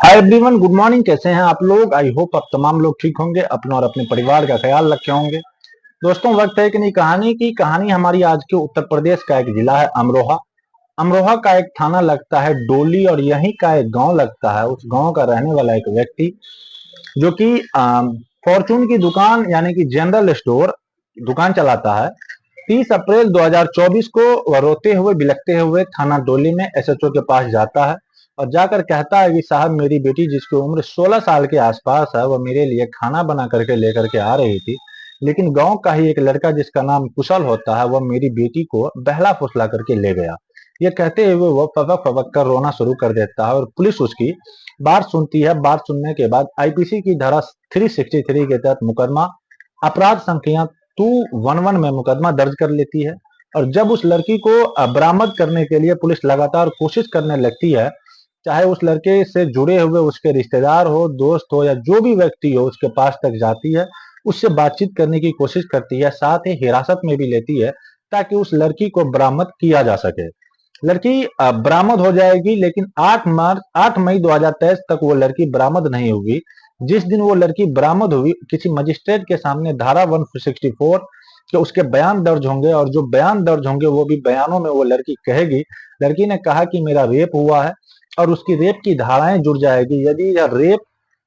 Hi everyone, good morning. कैसे हैं आप लोग? आई होप आप तमाम लोग ठीक होंगे, अपना और अपने परिवार का ख्याल रखे होंगे। दोस्तों, वक्त है कि नहीं कहानी की। कहानी हमारी आज के उत्तर प्रदेश का एक जिला है अमरोहा। अमरोहा का एक थाना लगता है डोली और यहीं का एक गांव लगता है। उस गांव का रहने वाला एक व्यक्ति जो कि फॉर्चून की दुकान यानी कि जनरल स्टोर दुकान चलाता है। 30 अप्रैल 2024 को वह रोते हुए बिलखते हुए थाना डोली में एसएचओ के पास जाता है और जाकर कहता है कि साहब, मेरी बेटी जिसकी उम्र 16 साल के आसपास है, वह मेरे लिए खाना बना करके लेकर के आ रही थी, लेकिन गांव का ही एक लड़का जिसका नाम कुशल होता है, वह मेरी बेटी को बहला फुसला करके ले गया। ये कहते हुए वह फबक फबक कर रोना शुरू कर देता है और पुलिस उसकी बात सुनती है। बात सुनने के बाद आईपीसी की धारा 363 के तहत मुकदमा अपराध संख्या 211 में मुकदमा दर्ज कर लेती है। और जब उस लड़की को बरामद करने के लिए पुलिस लगातार कोशिश करने लगती है, चाहे उस लड़के से जुड़े हुए उसके रिश्तेदार हो, दोस्त हो या जो भी व्यक्ति हो, उसके पास तक जाती है, उससे बातचीत करने की कोशिश करती है, साथ ही हिरासत में भी लेती है ताकि उस लड़की को बरामद किया जा सके। लड़की बरामद हो जाएगी, लेकिन 8 मई 2023 तक वो लड़की बरामद नहीं होगी। जिस दिन वो लड़की बरामद हुई, किसी मजिस्ट्रेट के सामने धारा 164 के उसके बयान दर्ज होंगे और जो बयान दर्ज होंगे वो भी बयानों में वो लड़की कहेगी। लड़की ने कहा कि मेरा रेप हुआ है और उसकी रेप की धाराएं जुड़ जाएगी। यदि यह रेप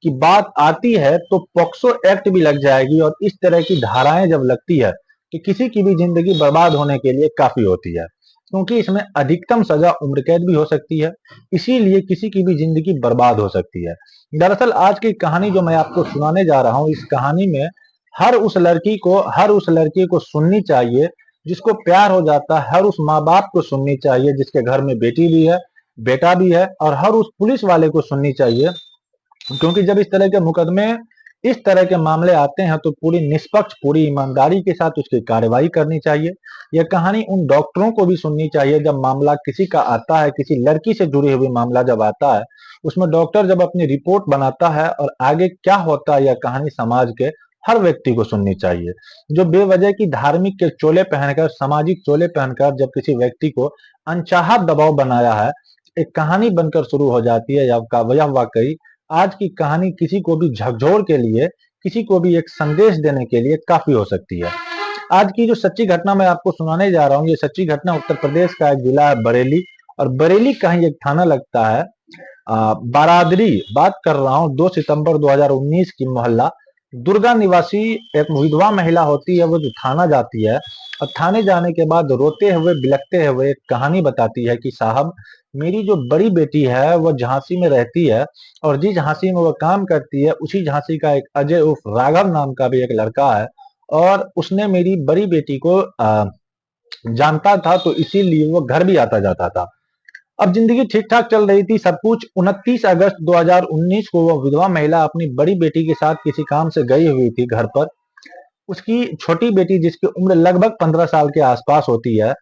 की बात आती है तो पॉक्सो एक्ट भी लग जाएगी और इस तरह की धाराएं जब लगती है तो किसी की भी जिंदगी बर्बाद होने के लिए काफी होती है, क्योंकि इसमें अधिकतम सजा उम्र कैद भी हो सकती है। इसीलिए किसी की भी जिंदगी बर्बाद हो सकती है। दरअसल आज की कहानी जो मैं आपको सुनाने जा रहा हूँ, इस कहानी में हर उस लड़की को सुननी चाहिए जिसको प्यार हो जाता है। हर उस माँ बाप को सुननी चाहिए जिसके घर में बेटी भी है, बेटा भी है। और हर उस पुलिस वाले को सुननी चाहिए, क्योंकि जब इस तरह के मामले आते हैं तो पूरी निष्पक्ष, पूरी ईमानदारी के साथ उसकी कार्रवाई करनी चाहिए। यह कहानी उन डॉक्टरों को भी सुननी चाहिए जब मामला किसी का आता है, किसी लड़की से जुड़ी हुई मामला जब आता है, उसमें डॉक्टर जब अपनी रिपोर्ट बनाता है और आगे क्या होता है, यह कहानी समाज के हर व्यक्ति को सुननी चाहिए। जो बेवजह की धार्मिक के चोले पहनकर, सामाजिक चोले पहनकर जब किसी व्यक्ति को अनचाहा दबाव बनाया है, एक कहानी बनकर शुरू हो जाती है। यह वाकई आज की कहानी किसी को भी झकझोर के लिए, किसी को भी एक संदेश देने के लिए काफी हो सकती है। आज की जो सच्ची घटना मैं आपको सुनाने जा रहा हूँ, ये सच्ची घटना उत्तर प्रदेश का एक जिला है बरेली, और बरेली का ही एक थाना लगता है बारादरी। बात कर रहा हूँ 2 सितंबर 2019 की। मोहल्ला दुर्गा निवासी एक विधवा महिला होती है, वो जो थाना जाती है और थाने जाने के बाद रोते हुए बिलखते हुए एक कहानी बताती है कि साहब, मेरी जो बड़ी बेटी है वो झांसी में रहती है और जिस झांसी में वो काम करती है उसी झांसी का एक अजय उर्फ राघव नाम का भी एक लड़का है, और उसने मेरी बड़ी बेटी को जानता था, तो इसीलिए वो घर भी आता जाता था। अब जिंदगी ठीक ठाक चल रही थी, सब कुछ। 29 अगस्त 2019 को वो विधवा महिला अपनी बड़ी बेटी के साथ किसी काम से गई हुई थी घर पर। उसकी छोटी बेटी जिसकी उम्र लगभग 15 साल के आसपास होती है,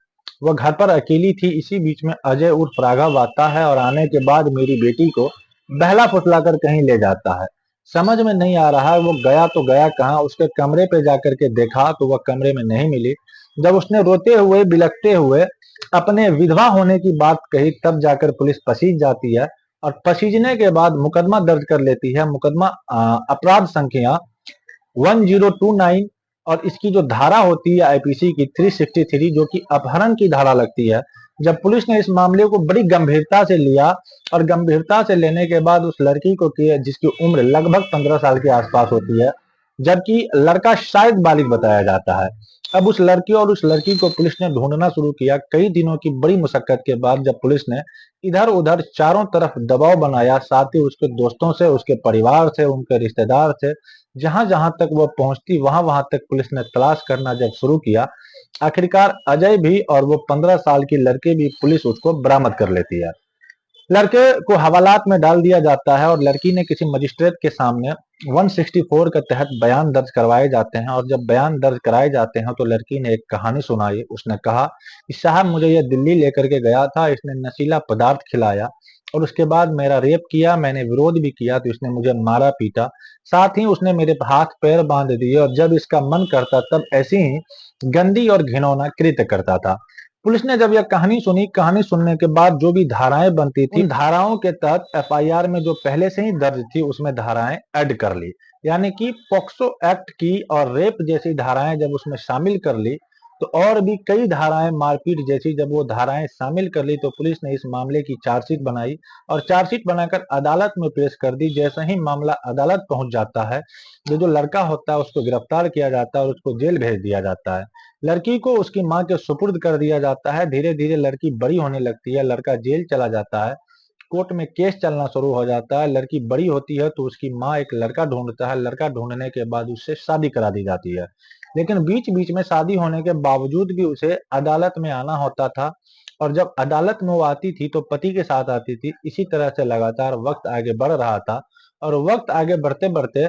वह घर पर अकेली थी। इसी बीच में अजय उर्फ राघव आता है और आने के बाद मेरी बेटी को बहला फुसला कर कहीं ले जाता है। समझ में नहीं आ रहा है वो गया तो गया कहाँ। उसके कमरे पे जाकर के देखा तो वह कमरे में नहीं मिली। जब उसने रोते हुए बिलखते हुए अपने विधवा होने की बात कही, तब जाकर पुलिस पसीज जाती है और पसीजने के बाद मुकदमा दर्ज कर लेती है। मुकदमा अपराध संख्या 1029 और इसकी जो धारा होती है आईपीसी की 363, जो कि अपहरण की धारा लगती है। जब पुलिस ने इस मामले को बड़ी गंभीरता से लिया और गंभीरता से लेने के बाद उस लड़की को किया जिसकी उम्र लगभग 15 साल के आसपास होती है, जबकि लड़का शायद बालिग बताया जाता है। अब उस लड़की और उस लड़की को पुलिस ने ढूंढना शुरू किया। कई दिनों की बड़ी मुशक्कत के बाद जब पुलिस ने इधर उधर चारों तरफ दबाव बनाया, साथ ही उसके दोस्तों से, उसके परिवार से, उनके रिश्तेदार से, जहां जहां तक वह पहुंचती वहां वहां तक पुलिस ने तलाश करना जब शुरू किया, आखिरकार अजय भी और वो 15 साल की लड़की भी पुलिस उसको बरामद कर लेती है। लड़के को हवालात में डाल दिया जाता है और लड़की ने किसी मजिस्ट्रेट के सामने 164 के तहत बयान दर्ज करवाए जाते हैं। और जब बयान दर्ज कराए जाते हैं तो लड़की ने एक कहानी सुनाई। उसने कहा कि साहब, मुझे ये दिल्ली लेकर के गया था, इसने नशीला पदार्थ खिलाया और उसके बाद मेरा रेप किया। मैंने विरोध भी किया तो इसने मुझे मारा पीटा, साथ ही उसने मेरे हाथ पैर बांध दिए और जब इसका मन करता तब ऐसी ही गंदी और घिनौना कृत्य करता था। पुलिस ने जब यह कहानी सुनी, कहानी सुनने के बाद जो भी धाराएं बनती थी, उन धाराओं के तहत एफआईआर में जो पहले से ही दर्ज थी उसमें धाराएं ऐड कर ली। यानी कि पॉक्सो एक्ट की और रेप जैसी धाराएं जब उसमें शामिल कर ली, तो और भी कई धाराएं, मारपीट जैसी जब वो धाराएं शामिल कर ली, तो पुलिस ने इस मामले की चार्जशीट बनाई और चार्जशीट बनाकर अदालत में पेश कर दी। जैसे ही मामला अदालत पहुंच जाता है, जो लड़का होता है उसको गिरफ्तार किया जाता है और उसको जेल भेज दिया जाता है। लड़की को उसकी मां के सुपुर्द कर दिया जाता है। धीरे धीरे लड़की बड़ी होने लगती है, लड़का जेल चला जाता है, कोर्ट में केस चलना शुरू हो जाता है। लड़की बड़ी होती है तो उसकी माँ एक लड़का ढूंढता है, लड़का ढूंढने के बाद उससे शादी करा दी जाती है। लेकिन बीच बीच में शादी होने के बावजूद भी उसे अदालत में आना होता था, और जब अदालत में वो आती थी तो पति के साथ आती थी। इसी तरह से लगातार वक्त आगे बढ़ रहा था, और वक्त आगे बढ़ते बढ़ते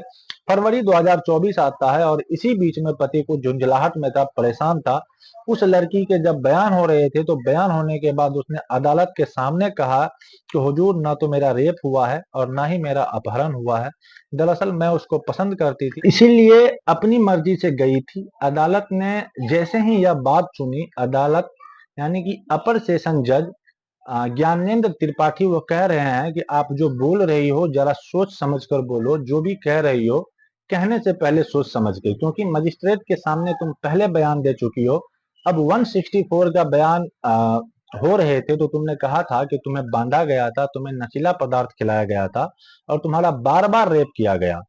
फरवरी 2024 आता है, और इसी बीच में पति को झुंझलाहट में था, परेशान था। उस लड़की के जब बयान हो रहे थे, तो बयान होने के बाद उसने अदालत के सामने कहा कि हुजूर, ना तो मेरा रेप हुआ है और ना ही मेरा अपहरण हुआ है। दरअसल मैं उसको पसंद करती थी, इसीलिए अपनी मर्जी से गई थी। अदालत ने जैसे ही यह बात सुनी, अदालत यानी कि अपर सेशन जज ज्ञानेंद्र त्रिपाठी वो कह रहे हैं कि आप जो बोल रही हो जरा सोच समझ कर बोलो, जो भी कह रही हो कहने से पहले सोच समझ के, क्योंकि मजिस्ट्रेट के सामने तुम पहले बयान दे चुकी हो। अब 164 का बयान हो रहे थे तो तुमने कहा था कि तुम्हें बांधा गया था, तुम्हें नशीला पदार्थ खिलाया गया था और तुम्हारा बार बार रेप किया गया,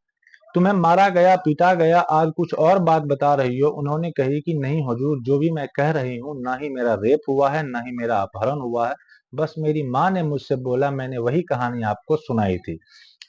तुम्हें मारा गया, पीटा गया। आज कुछ और बात बता रही हो। उन्होंने कही कि नहीं हुजूर, जो भी मैं कह रही हूँ, ना ही मेरा रेप हुआ है, ना ही मेरा अपहरण हुआ है, बस मेरी माँ ने मुझसे बोला, मैंने वही कहानी आपको सुनाई थी।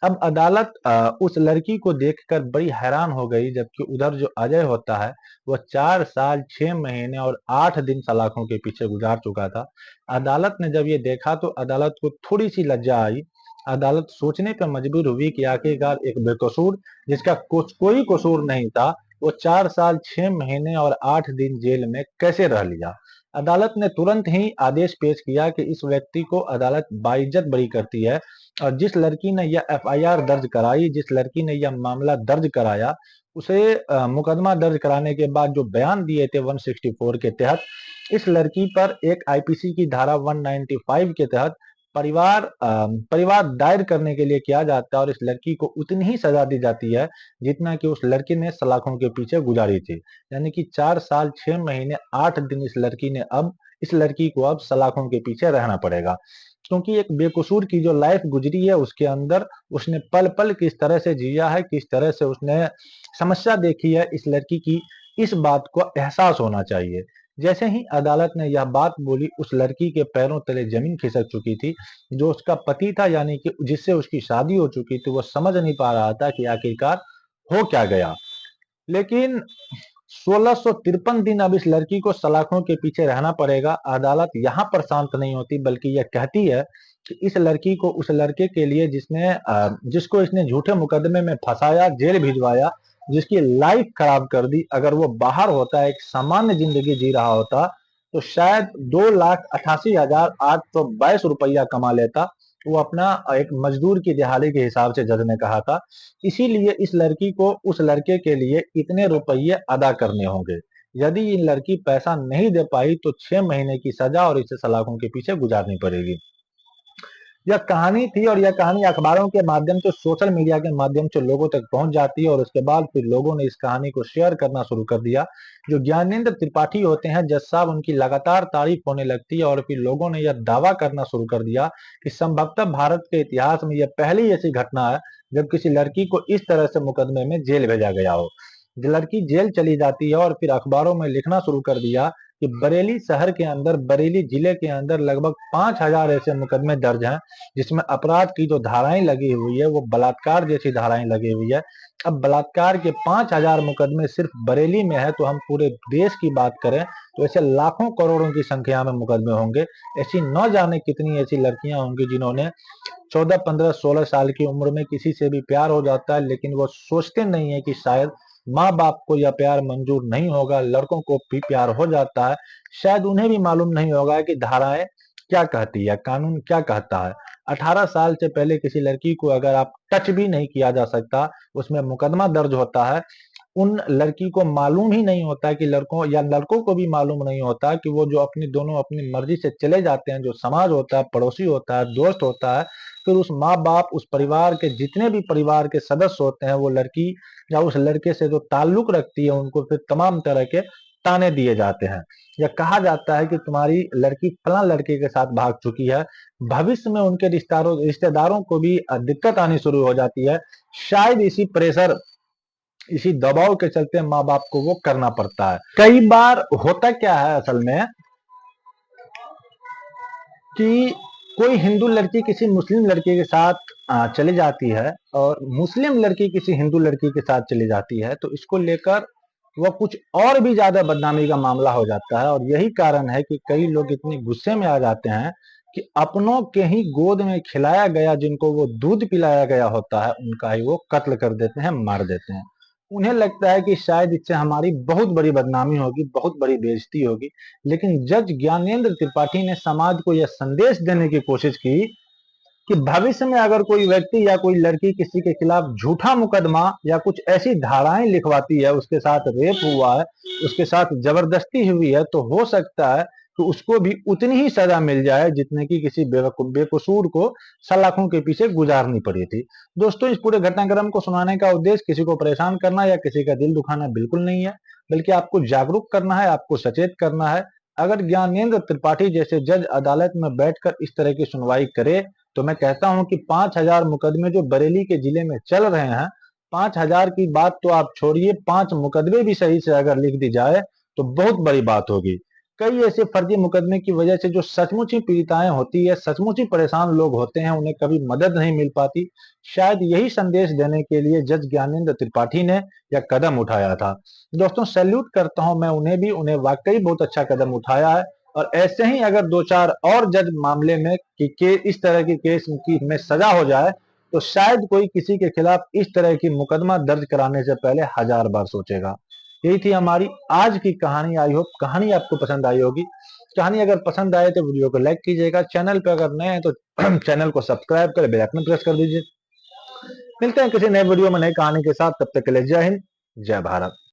अब अदालत उस लड़की को देखकर बड़ी हैरान हो गई, जबकि उधर जो अजय होता है वह 4 साल 6 महीने और 8 दिन सलाखों के पीछे गुजार चुका था। अदालत ने जब ये देखा तो अदालत को थोड़ी सी लज्जा आई। अदालत सोचने पर मजबूर हुई कि आखिरकार एक बेकसूर, जिसका कुछ कोई कसूर नहीं था, वो 4 साल 6 महीने और 8 दिन जेल में कैसे रह लिया। अदालत ने तुरंत ही आदेश पेश किया कि इस व्यक्ति को अदालत बाइज्जत बरी करती है, और जिस लड़की ने यह एफआईआर दर्ज कराई, जिस लड़की ने यह मामला दर्ज कराया, उसे मुकदमा दर्ज कराने के बाद जो बयान दिए थे 164 के तहत, इस लड़की पर एक आईपीसी की धारा 195 के तहत परिवार दायर करने के लिए किया जाता है, और इस लड़की को उतनी ही सजा दी जाती है जितना कि उस लड़की ने सलाखों के पीछे गुजारी थी। यानी कि 4 साल 6 महीने 8 दिन इस लड़की को अब सलाखों के पीछे रहना पड़ेगा, क्योंकि एक बेकसूर की जो लाइफ गुजरी है उसके अंदर उसने पल पल किस तरह से जिया है, किस तरह से उसने समस्या देखी है, इस लड़की की इस बात को एहसास होना चाहिए। जैसे ही अदालत ने यह बात बोली, उस लड़की के पैरों तले जमीन खिसक चुकी थी। जो उसका पति था, यानी कि जिससे उसकी शादी हो चुकी थी, वो समझ नहीं पा रहा था कि आखिरकार हो क्या गया। लेकिन 1653 दिन अब इस लड़की को सलाखों के पीछे रहना पड़ेगा। अदालत यहाँ पर शांत नहीं होती, बल्कि यह कहती है कि इस लड़की को उस लड़के के लिए जिसको इसने झूठे मुकदमे में फंसाया, जेल भिजवाया, जिसकी लाइफ खराब कर दी, अगर वो बाहर होता, एक सामान्य जिंदगी जी रहा होता, तो शायद 2,88,822 रुपया कमा लेता। वो अपना एक मजदूर की दिहाड़ी के हिसाब से जज ने कहा था। इसीलिए इस लड़की को उस लड़के के लिए इतने रुपये अदा करने होंगे। यदि ये लड़की पैसा नहीं दे पाई तो 6 महीने की सजा और इसे सलाखों के पीछे गुजारनी पड़ेगी। यह कहानी थी, और यह कहानी अखबारों के माध्यम से, सोशल मीडिया के माध्यम से लोगों तक पहुंच जाती है, और उसके बाद फिर लोगों ने इस कहानी को शेयर करना शुरू कर दिया। जो ज्ञानेंद्र त्रिपाठी होते हैं जज साहब, उनकी लगातार तारीफ होने लगती है, और फिर लोगों ने यह दावा करना शुरू कर दिया कि संभवतः भारत के इतिहास में यह पहली ऐसी घटना है जब किसी लड़की को इस तरह से मुकदमे में जेल भेजा गया हो। लड़की जेल चली जाती है, और फिर अखबारों में लिखना शुरू कर दिया कि बरेली शहर के अंदर, बरेली जिले के अंदर लगभग 5,000 ऐसे मुकदमे दर्ज हैं, जिसमें अपराध की जो धाराएं लगी हुई है वो बलात्कार जैसी धाराएं लगी हुई है। अब बलात्कार के 5,000 मुकदमे सिर्फ बरेली में है, तो हम पूरे देश की बात करें तो ऐसे लाखों करोड़ों की संख्या में मुकदमे होंगे। ऐसी न जाने कितनी ऐसी लड़कियां होंगी जिन्होंने 14 15 16 साल की उम्र में किसी से भी प्यार हो जाता है, लेकिन वो सोचते नहीं है कि शायद माँ बाप को यह प्यार मंजूर नहीं होगा। लड़कों को भी प्यार हो जाता है, शायद उन्हें भी मालूम नहीं होगा कि धाराएं क्या कहती है, कानून क्या कहता है। 18 साल से पहले किसी लड़की को अगर आप टच भी नहीं किया जा सकता, उसमें मुकदमा दर्ज होता है। उन लड़की को मालूम ही नहीं होता कि लड़कों या लड़कों को भी मालूम नहीं होता कि वो जो अपनी दोनों अपनी मर्जी से चले जाते हैं, जो समाज होता है, पड़ोसी होता है, दोस्त होता है, फिर उस माँ बाप, उस परिवार के जितने भी परिवार के सदस्य होते हैं, वो लड़की या उस लड़के से जो ताल्लुक रखती है, उनको फिर तमाम तरह के ताने दिए जाते हैं, या कहा जाता है कि तुम्हारी लड़की फला लड़के के साथ भाग चुकी है। भविष्य में उनके रिश्तेदारों को भी दिक्कत आनी शुरू हो जाती है। शायद इसी प्रेशर, इसी दबाव के चलते माँ बाप को वो करना पड़ता है। कई बार होता क्या है असल में कि कोई हिंदू लड़की किसी मुस्लिम लड़के के साथ चली जाती है, और मुस्लिम लड़की किसी हिंदू लड़की के साथ चली जाती है, तो इसको लेकर वह कुछ और भी ज्यादा बदनामी का मामला हो जाता है। और यही कारण है कि कई लोग इतने गुस्से में आ जाते हैं कि अपनों के ही गोद में खिलाया गया, जिनको वो दूध पिलाया गया होता है, उनका ही वो कत्ल कर देते हैं, मार देते हैं। उन्हें लगता है कि शायद इससे हमारी बहुत बड़ी बदनामी होगी, बहुत बड़ी बेइज्जती होगी। लेकिन जज ज्ञानेंद्र त्रिपाठी ने समाज को यह संदेश देने की कोशिश की कि भविष्य में अगर कोई व्यक्ति या कोई लड़की किसी के खिलाफ झूठा मुकदमा या कुछ ऐसी धाराएं लिखवाती है, उसके साथ रेप हुआ है, उसके साथ जबरदस्ती हुई है, तो हो सकता है कि उसको भी उतनी ही सजा मिल जाए जितने की किसी बेकसूर को सलाखों के पीछे गुजारनी पड़ी थी। दोस्तों, इस पूरे घटनाक्रम को सुनाने का उद्देश्य किसी को परेशान करना या किसी का दिल दुखाना बिल्कुल नहीं है, बल्कि आपको जागरूक करना है, आपको सचेत करना है। अगर ज्ञानेंद्र त्रिपाठी जैसे जज अदालत में बैठकर इस तरह की सुनवाई करे, तो मैं कहता हूं कि 5,000 मुकदमे जो बरेली के जिले में चल रहे हैं, 5,000 की बात तो आप छोड़िए, 5 मुकदमे भी सही से अगर लिख दी जाए तो बहुत बड़ी बात होगी। कई ऐसे फर्जी मुकदमे की वजह से जो सचमुच ही पीड़िताएं होती है, सचमुच ही परेशान लोग होते हैं, उन्हें कभी मदद नहीं मिल पाती। शायद यही संदेश देने के लिए जज ज्ञानेंद्र त्रिपाठी ने यह कदम उठाया था। दोस्तों, सैल्यूट करता हूं मैं उन्हें भी, उन्हें वाकई बहुत अच्छा कदम उठाया है। और ऐसे ही अगर 2-4 और जज मामले में कि इस तरह के केस की में सजा हो जाए, तो शायद कोई किसी के खिलाफ इस तरह की मुकदमा दर्ज कराने से पहले 1000 बार सोचेगा। यही थी हमारी आज की कहानी। आई होप कहानी आपको पसंद आई होगी। कहानी अगर पसंद आए तो वीडियो को लाइक कीजिएगा, चैनल पे अगर नए हैं तो चैनल को सब्सक्राइब कर बेल आइकन प्रेस कर दीजिए। मिलते हैं किसी नए वीडियो में नई कहानी के साथ, तब तक के लिए जय हिंद, जय भारत।